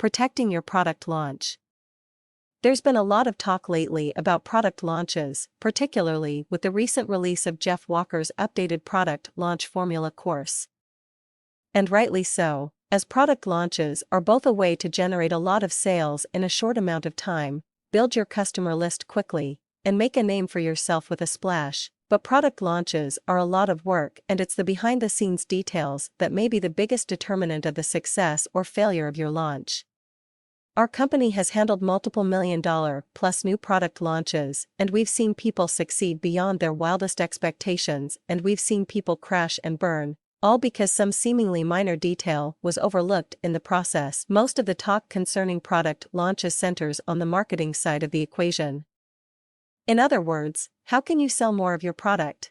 protecting your product launch. There's been a lot of talk lately about product launches, particularly with the recent release of Jeff Walker's updated product launch formula course. And rightly so, as product launches are both a way to generate a lot of sales in a short amount of time, build your customer list quickly, and make a name for yourself with a splash. But product launches are a lot of work, and it's the behind-the-scenes details that may be the biggest determinant of the success or failure of your launch. Our company has handled multiple million-dollar-plus new product launches, and we've seen people succeed beyond their wildest expectations, and we've seen people crash and burn, all because some seemingly minor detail was overlooked in the process. Most of the talk concerning product launches centers on the marketing side of the equation. In other words, how can you sell more of your product?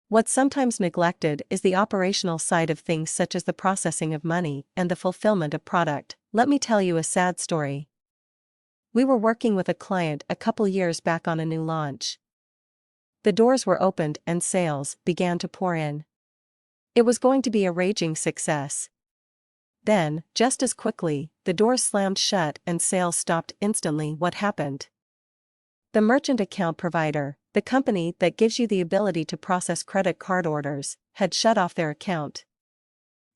What's sometimes neglected is the operational side of things, such as the processing of money and the fulfillment of product. Let me tell you a sad story. We were working with a client a couple years back on a new launch. The doors were opened and sales began to pour in. It was going to be a raging success. Then, just as quickly, the doors slammed shut and sales stopped instantly. What happened? The merchant account provider, the company that gives you the ability to process credit card orders, had shut off their account.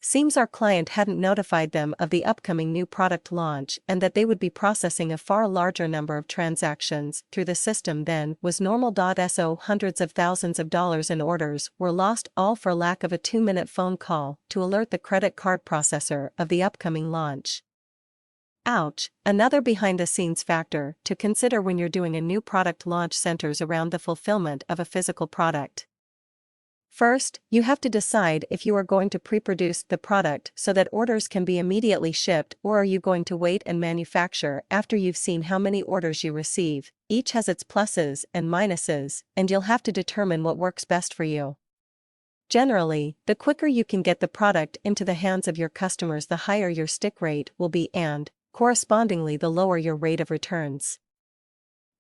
Seems our client hadn't notified them of the upcoming new product launch and that they would be processing a far larger number of transactions through the system than was normal. So hundreds of thousands of dollars in orders were lost, all for lack of a 2-minute phone call to alert the credit card processor of the upcoming launch. Ouch. Another behind-the-scenes factor to consider when you're doing a new product launch centers around the fulfillment of a physical product. First, you have to decide if you are going to pre-produce the product so that orders can be immediately shipped, or are you going to wait and manufacture after you've seen how many orders you receive. Each has its pluses and minuses, and you'll have to determine what works best for you. Generally, the quicker you can get the product into the hands of your customers, the higher your stick rate will be, and, correspondingly, the lower your rate of returns.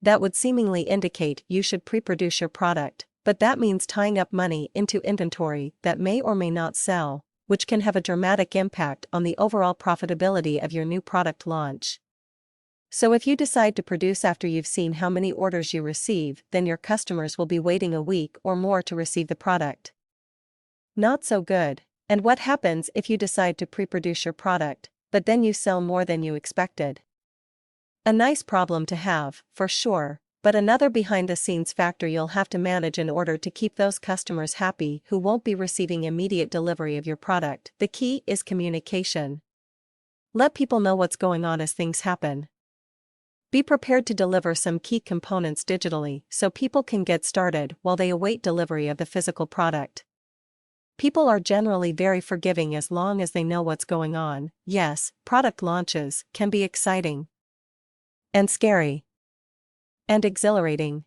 That would seemingly indicate you should pre-produce your product, but that means tying up money into inventory that may or may not sell, which can have a dramatic impact on the overall profitability of your new product launch. So if you decide to produce after you've seen how many orders you receive, then your customers will be waiting a week or more to receive the product. Not so good. And what happens if you decide to pre-produce your product, but then you sell more than you expected? A nice problem to have, for sure, but another behind-the-scenes factor you'll have to manage in order to keep those customers happy who won't be receiving immediate delivery of your product. The key is communication. Let people know what's going on as things happen. Be prepared to deliver some key components digitally so people can get started while they await delivery of the physical product. People are generally very forgiving as long as they know what's going on. Yes, product launches can be exciting and scary and exhilarating.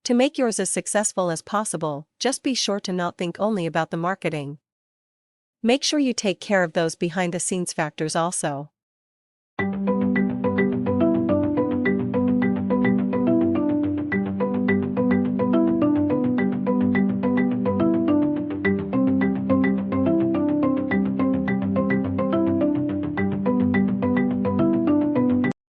To make yours as successful as possible, just be sure to not think only about the marketing. Make sure you take care of those behind-the-scenes factors also.